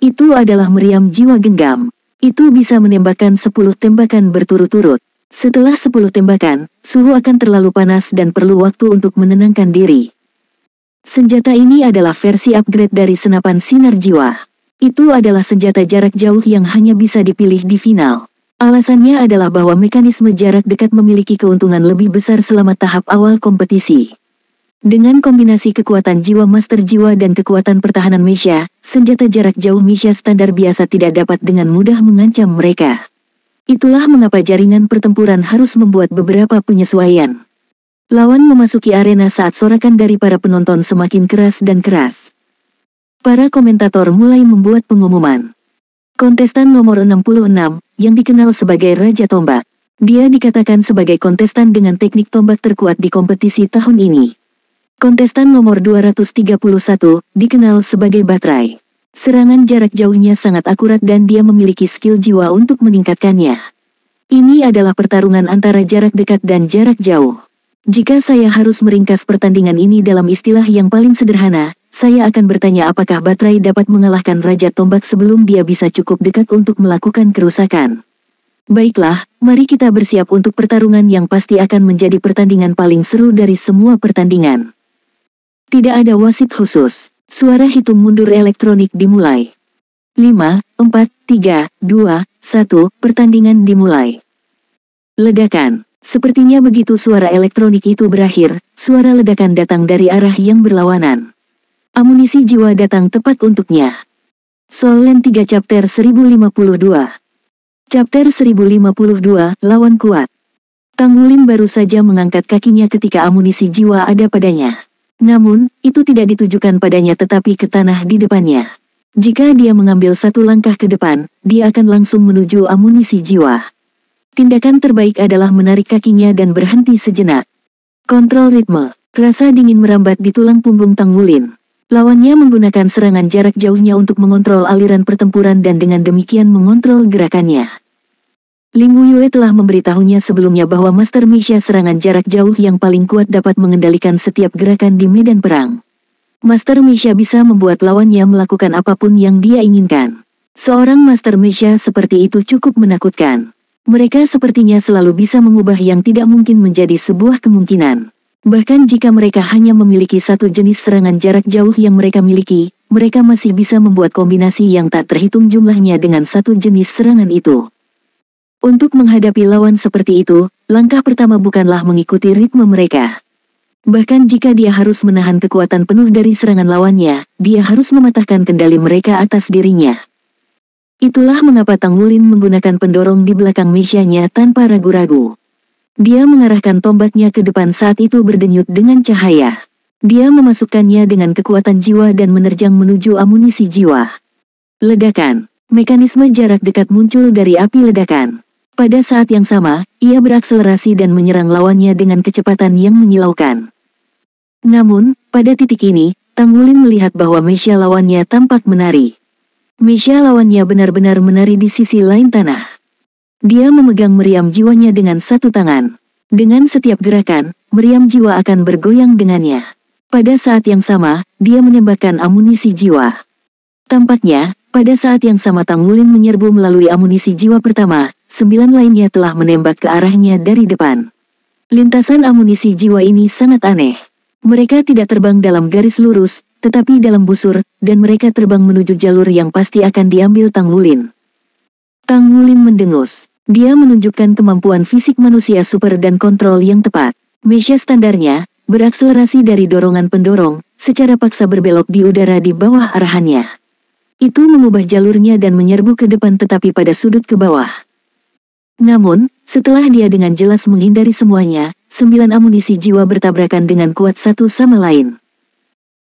Itu adalah meriam jiwa genggam. Itu bisa menembakkan 10 tembakan berturut-turut. Setelah 10 tembakan, suhu akan terlalu panas dan perlu waktu untuk menenangkan diri. Senjata ini adalah versi upgrade dari senapan sinar jiwa. Itu adalah senjata jarak jauh yang hanya bisa dipilih di final. Alasannya adalah bahwa mekanisme jarak dekat memiliki keuntungan lebih besar selama tahap awal kompetisi. Dengan kombinasi kekuatan jiwa Master Jiwa dan kekuatan pertahanan Mesya, senjata jarak jauh Mesya standar biasa tidak dapat dengan mudah mengancam mereka. Itulah mengapa jaringan pertempuran harus membuat beberapa penyesuaian. Lawan memasuki arena saat sorakan dari para penonton semakin keras dan keras. Para komentator mulai membuat pengumuman. Kontestan nomor 66, yang dikenal sebagai Raja Tombak. Dia dikatakan sebagai kontestan dengan teknik tombak terkuat di kompetisi tahun ini. Kontestan nomor 231, dikenal sebagai Baterai. Serangan jarak jauhnya sangat akurat dan dia memiliki skill jiwa untuk meningkatkannya. Ini adalah pertarungan antara jarak dekat dan jarak jauh. Jika saya harus meringkas pertandingan ini dalam istilah yang paling sederhana, saya akan bertanya apakah Baterai dapat mengalahkan Raja Tombak sebelum dia bisa cukup dekat untuk melakukan kerusakan. Baiklah, mari kita bersiap untuk pertarungan yang pasti akan menjadi pertandingan paling seru dari semua pertandingan. Tidak ada wasit khusus. Suara hitung mundur elektronik dimulai. 5, 4, 3, 2, 1, pertandingan dimulai. Ledakan. Sepertinya begitu suara elektronik itu berakhir, suara ledakan datang dari arah yang berlawanan. Amunisi jiwa datang tepat untuknya. Soul Land 3 Chapter 1052. Chapter 1052, lawan kuat. Tang Wulin baru saja mengangkat kakinya ketika amunisi jiwa ada padanya. Namun, itu tidak ditujukan padanya tetapi ke tanah di depannya. Jika dia mengambil satu langkah ke depan, dia akan langsung menuju amunisi jiwa. Tindakan terbaik adalah menarik kakinya dan berhenti sejenak. Kontrol ritme. Rasa dingin merambat di tulang punggung Tang Wulin. Lawannya menggunakan serangan jarak jauhnya untuk mengontrol aliran pertempuran dan dengan demikian mengontrol gerakannya. Ling Wuyue telah memberitahunya sebelumnya bahwa Master Mesya serangan jarak jauh yang paling kuat dapat mengendalikan setiap gerakan di medan perang. Master Mesya bisa membuat lawannya melakukan apapun yang dia inginkan. Seorang Master Mesya seperti itu cukup menakutkan. Mereka sepertinya selalu bisa mengubah yang tidak mungkin menjadi sebuah kemungkinan. Bahkan jika mereka hanya memiliki satu jenis serangan jarak jauh yang mereka miliki, mereka masih bisa membuat kombinasi yang tak terhitung jumlahnya dengan satu jenis serangan itu. Untuk menghadapi lawan seperti itu, langkah pertama bukanlah mengikuti ritme mereka. Bahkan jika dia harus menahan kekuatan penuh dari serangan lawannya, dia harus mematahkan kendali mereka atas dirinya. Itulah mengapa Tang Wulin menggunakan pendorong di belakang Mesyanya tanpa ragu-ragu. Dia mengarahkan tombaknya ke depan saat itu berdenyut dengan cahaya. Dia memasukkannya dengan kekuatan jiwa dan menerjang menuju amunisi jiwa. Ledakan. Mekanisme jarak dekat muncul dari api ledakan. Pada saat yang sama, ia berakselerasi dan menyerang lawannya dengan kecepatan yang menyilaukan. Namun, pada titik ini, Tang Wulin melihat bahwa Mesya lawannya tampak menari. Mesya lawannya benar-benar menari di sisi lain tanah. Dia memegang meriam jiwanya dengan satu tangan. Dengan setiap gerakan, meriam jiwa akan bergoyang dengannya. Pada saat yang sama, dia menembakkan amunisi jiwa. Tampaknya, pada saat yang sama Tang Wulin menyerbu melalui amunisi jiwa pertama, 9 lainnya telah menembak ke arahnya dari depan. Lintasan amunisi jiwa ini sangat aneh. Mereka tidak terbang dalam garis lurus, tetapi dalam busur, dan mereka terbang menuju jalur yang pasti akan diambil Tang Wulin. Tang Wulin mendengus. Dia menunjukkan kemampuan fisik manusia super dan kontrol yang tepat. Mesya standarnya, berakselerasi dari dorongan pendorong, secara paksa berbelok di udara di bawah arahannya. Itu mengubah jalurnya dan menyerbu ke depan tetapi pada sudut ke bawah. Namun, setelah dia dengan jelas menghindari semuanya, 9 amunisi jiwa bertabrakan dengan kuat satu sama lain.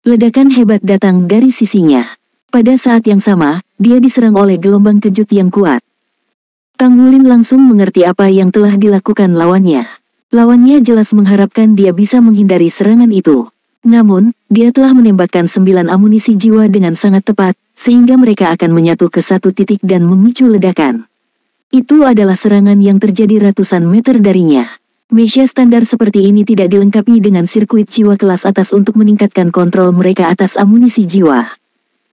Ledakan hebat datang dari sisinya. Pada saat yang sama, dia diserang oleh gelombang kejut yang kuat. Tang Wulin langsung mengerti apa yang telah dilakukan lawannya. Lawannya jelas mengharapkan dia bisa menghindari serangan itu. Namun, dia telah menembakkan 9 amunisi jiwa dengan sangat tepat, sehingga mereka akan menyatu ke satu titik dan memicu ledakan. Itu adalah serangan yang terjadi ratusan meter darinya. Mecha standar seperti ini tidak dilengkapi dengan sirkuit jiwa kelas atas untuk meningkatkan kontrol mereka atas amunisi jiwa.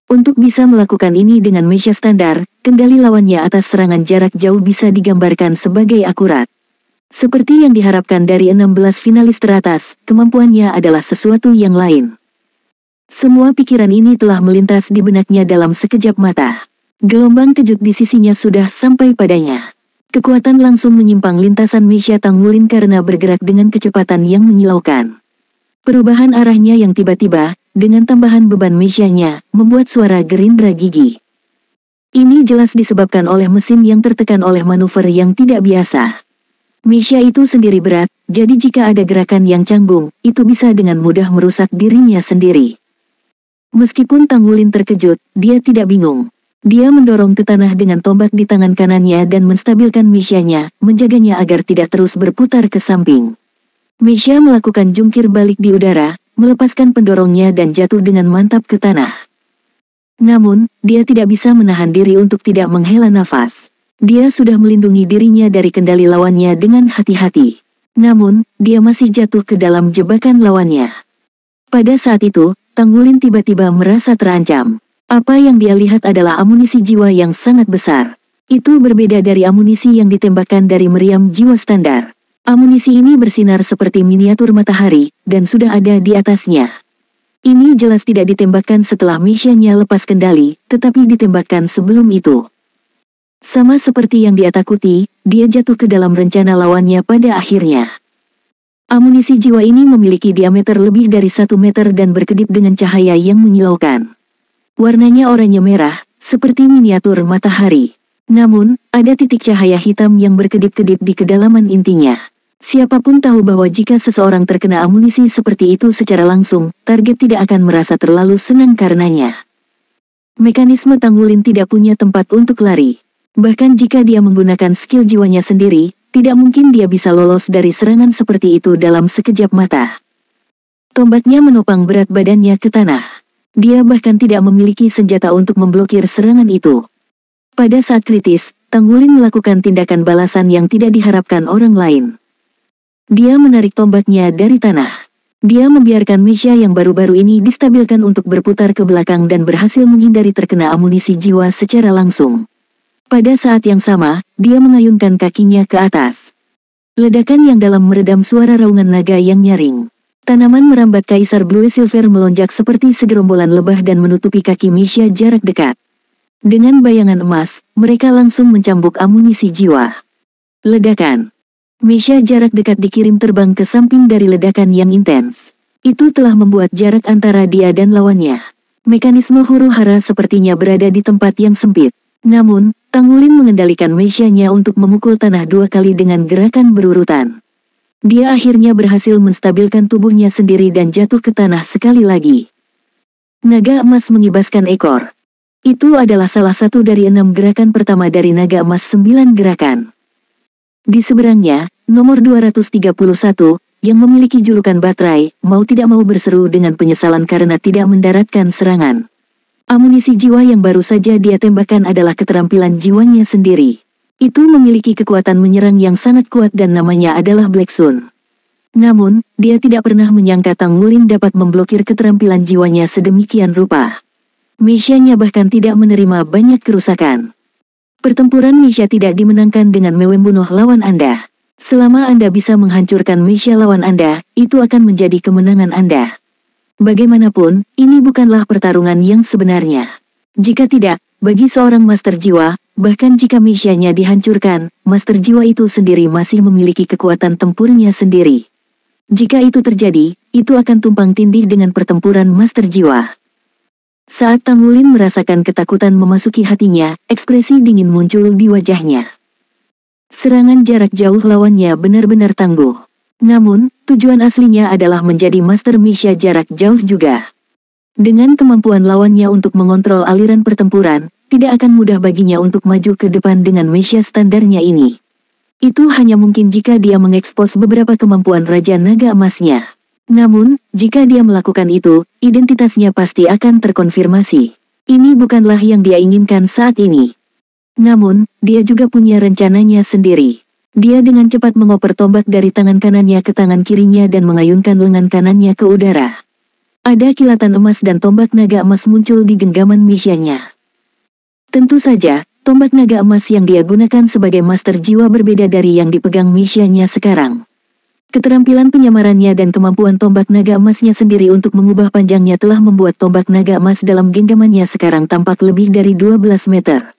Untuk bisa melakukan ini dengan mecha standar, kendali lawannya atas serangan jarak jauh bisa digambarkan sebagai akurat. Seperti yang diharapkan dari 16 finalis teratas, kemampuannya adalah sesuatu yang lain. Semua pikiran ini telah melintas di benaknya dalam sekejap mata. Gelombang kejut di sisinya sudah sampai padanya. Kekuatan langsung menyimpang lintasan mecha Tang Wulin karena bergerak dengan kecepatan yang menyilaukan. Perubahan arahnya yang tiba-tiba, dengan tambahan beban mechanya, membuat suara gerindra gigi. Ini jelas disebabkan oleh mesin yang tertekan oleh manuver yang tidak biasa. Mecha itu sendiri berat, jadi jika ada gerakan yang canggung, itu bisa dengan mudah merusak dirinya sendiri. Meskipun Tang Wulin terkejut, dia tidak bingung. Dia mendorong ke tanah dengan tombak di tangan kanannya dan menstabilkan mechanya, menjaganya agar tidak terus berputar ke samping. Mecha melakukan jungkir balik di udara, melepaskan pendorongnya dan jatuh dengan mantap ke tanah. Namun, dia tidak bisa menahan diri untuk tidak menghela nafas. Dia sudah melindungi dirinya dari kendali lawannya dengan hati-hati. Namun, dia masih jatuh ke dalam jebakan lawannya. Pada saat itu, Tang Wulin tiba-tiba merasa terancam. Apa yang dia lihat adalah amunisi jiwa yang sangat besar. Itu berbeda dari amunisi yang ditembakkan dari meriam jiwa standar. Amunisi ini bersinar seperti miniatur matahari, dan sudah ada di atasnya. Ini jelas tidak ditembakkan setelah mechanya lepas kendali, tetapi ditembakkan sebelum itu. Sama seperti yang dia takuti, dia jatuh ke dalam rencana lawannya pada akhirnya. Amunisi jiwa ini memiliki diameter lebih dari 1 meter dan berkedip dengan cahaya yang menyilaukan. Warnanya oranye merah, seperti miniatur matahari. Namun, ada titik cahaya hitam yang berkedip-kedip di kedalaman intinya. Siapapun tahu bahwa jika seseorang terkena amunisi seperti itu secara langsung, target tidak akan merasa terlalu senang karenanya. Mekanisme Tang Wulin tidak punya tempat untuk lari. Bahkan jika dia menggunakan skill jiwanya sendiri, tidak mungkin dia bisa lolos dari serangan seperti itu dalam sekejap mata. Tombaknya menopang berat badannya ke tanah. Dia bahkan tidak memiliki senjata untuk memblokir serangan itu. Pada saat kritis, Tang Wulin melakukan tindakan balasan yang tidak diharapkan orang lain. Dia menarik tombaknya dari tanah. Dia membiarkan mecha yang baru-baru ini distabilkan untuk berputar ke belakang dan berhasil menghindari terkena amunisi jiwa secara langsung. Pada saat yang sama, dia mengayunkan kakinya ke atas. Ledakan yang dalam meredam suara raungan naga yang nyaring. Tanaman merambat Kaisar Blue Silver melonjak seperti segerombolan lebah dan menutupi kaki mecha jarak dekat. Dengan bayangan emas, mereka langsung mencambuk amunisi jiwa. Ledakan. Mecha jarak dekat dikirim terbang ke samping dari ledakan yang intens. Itu telah membuat jarak antara dia dan lawannya. Mekanisme huru-hara sepertinya berada di tempat yang sempit. Namun, Tang Wulin mengendalikan mechanya untuk memukul tanah 2 kali dengan gerakan berurutan. Dia akhirnya berhasil menstabilkan tubuhnya sendiri dan jatuh ke tanah sekali lagi. Naga emas mengibaskan ekor. Itu adalah salah satu dari 6 gerakan pertama dari naga emas 9 gerakan. Di seberangnya, nomor 231, yang memiliki julukan baterai, mau tidak mau berseru dengan penyesalan karena tidak mendaratkan serangan. Amunisi jiwa yang baru saja dia tembakkan adalah keterampilan jiwanya sendiri. Itu memiliki kekuatan menyerang yang sangat kuat dan namanya adalah Black Sun. Namun, dia tidak pernah menyangka Tang Wulin dapat memblokir keterampilan jiwanya sedemikian rupa. Mechanya bahkan tidak menerima banyak kerusakan. Pertempuran mecha tidak dimenangkan dengan membunuh lawan Anda. Selama Anda bisa menghancurkan mecha lawan Anda, itu akan menjadi kemenangan Anda. Bagaimanapun, ini bukanlah pertarungan yang sebenarnya. Jika tidak, bagi seorang master jiwa, bahkan jika mechanya dihancurkan, master jiwa itu sendiri masih memiliki kekuatan tempurnya sendiri. Jika itu terjadi, itu akan tumpang tindih dengan pertempuran master jiwa. Saat Tang Wulin merasakan ketakutan memasuki hatinya, ekspresi dingin muncul di wajahnya. Serangan jarak jauh lawannya benar-benar tangguh. Namun, tujuan aslinya adalah menjadi master mecha jarak jauh juga. Dengan kemampuan lawannya untuk mengontrol aliran pertempuran, tidak akan mudah baginya untuk maju ke depan dengan Mesya standarnya ini. Itu hanya mungkin jika dia mengekspos beberapa kemampuan Raja Naga Emasnya. Namun, jika dia melakukan itu, identitasnya pasti akan terkonfirmasi. Ini bukanlah yang dia inginkan saat ini. Namun, dia juga punya rencananya sendiri. Dia dengan cepat mengoper tombak dari tangan kanannya ke tangan kirinya dan mengayunkan lengan kanannya ke udara. Ada kilatan emas dan tombak naga emas muncul di genggaman Mesyanya. Tentu saja, tombak naga emas yang dia gunakan sebagai master jiwa berbeda dari yang dipegang Mesyanya sekarang. Keterampilan penyamarannya dan kemampuan tombak naga emasnya sendiri untuk mengubah panjangnya telah membuat tombak naga emas dalam genggamannya sekarang tampak lebih dari 12 meter.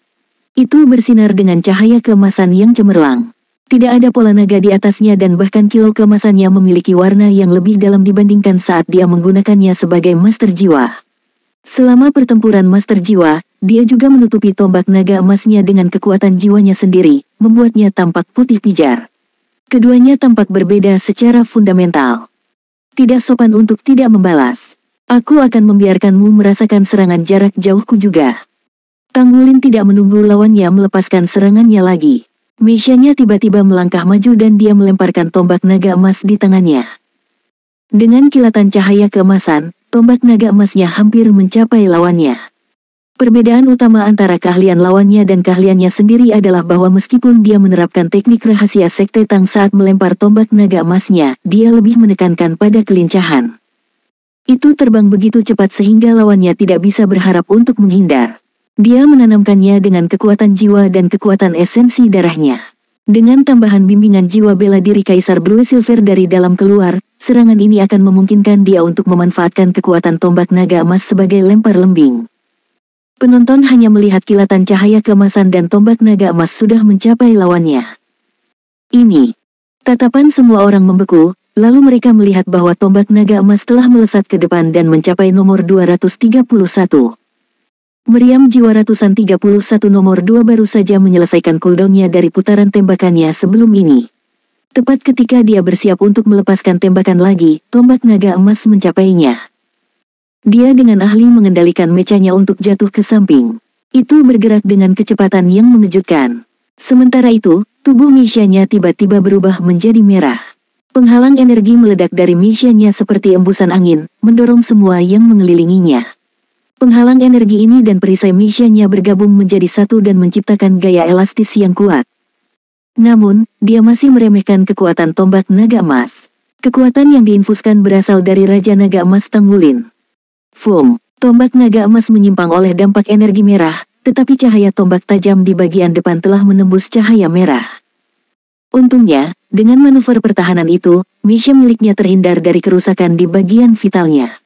Itu bersinar dengan cahaya keemasan yang cemerlang. Tidak ada pola naga di atasnya dan bahkan kilau keemasannya memiliki warna yang lebih dalam dibandingkan saat dia menggunakannya sebagai master jiwa. Selama pertempuran master jiwa, dia juga menutupi tombak naga emasnya dengan kekuatan jiwanya sendiri, membuatnya tampak putih pijar. Keduanya tampak berbeda secara fundamental. Tidak sopan untuk tidak membalas. Aku akan membiarkanmu merasakan serangan jarak jauhku juga. Tanggulin tidak menunggu lawannya melepaskan serangannya lagi. Mesyanya tiba-tiba melangkah maju dan dia melemparkan tombak naga emas di tangannya. Dengan kilatan cahaya keemasan, tombak naga emasnya hampir mencapai lawannya. Perbedaan utama antara keahlian lawannya dan keahliannya sendiri adalah bahwa meskipun dia menerapkan teknik rahasia Sekte Tang saat melempar tombak naga emasnya, dia lebih menekankan pada kelincahan. Itu terbang begitu cepat sehingga lawannya tidak bisa berharap untuk menghindar. Dia menanamkannya dengan kekuatan jiwa dan kekuatan esensi darahnya. Dengan tambahan bimbingan jiwa bela diri Kaisar Blue Silver dari dalam keluar, serangan ini akan memungkinkan dia untuk memanfaatkan kekuatan tombak naga emas sebagai lempar lembing. Penonton hanya melihat kilatan cahaya keemasan dan tombak naga emas sudah mencapai lawannya. Ini. Tatapan semua orang membeku, lalu mereka melihat bahwa tombak naga emas telah melesat ke depan dan mencapai nomor 231. Meriam jiwa ratusan 31 nomor 2 baru saja menyelesaikan cooldownnya dari putaran tembakannya sebelum ini. Tepat ketika dia bersiap untuk melepaskan tembakan lagi, tombak naga emas mencapainya. Dia dengan ahli mengendalikan mecanya untuk jatuh ke samping. Itu bergerak dengan kecepatan yang mengejutkan. Sementara itu, tubuh Mesyanya tiba-tiba berubah menjadi merah. Penghalang energi meledak dari Mesyanya seperti embusan angin, mendorong semua yang mengelilinginya. Penghalang energi ini dan perisai Mesyanya bergabung menjadi satu dan menciptakan gaya elastis yang kuat. Namun, dia masih meremehkan kekuatan tombak naga emas. Kekuatan yang diinfuskan berasal dari Raja Naga Emas Tanggulin. Foom, tombak naga emas menyimpang oleh dampak energi merah, tetapi cahaya tombak tajam di bagian depan telah menembus cahaya merah. Untungnya, dengan manuver pertahanan itu, Mesya miliknya terhindar dari kerusakan di bagian vitalnya.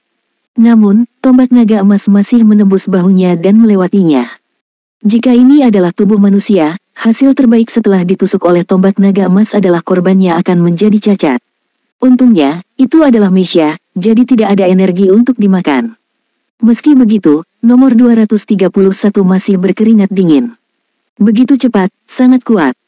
Namun, tombak naga emas masih menembus bahunya dan melewatinya. Jika ini adalah tubuh manusia, hasil terbaik setelah ditusuk oleh tombak naga emas adalah korbannya akan menjadi cacat. Untungnya, itu adalah Mesya, jadi tidak ada energi untuk dimakan. Meski begitu, nomor 231 masih berkeringat dingin. Begitu cepat, sangat kuat.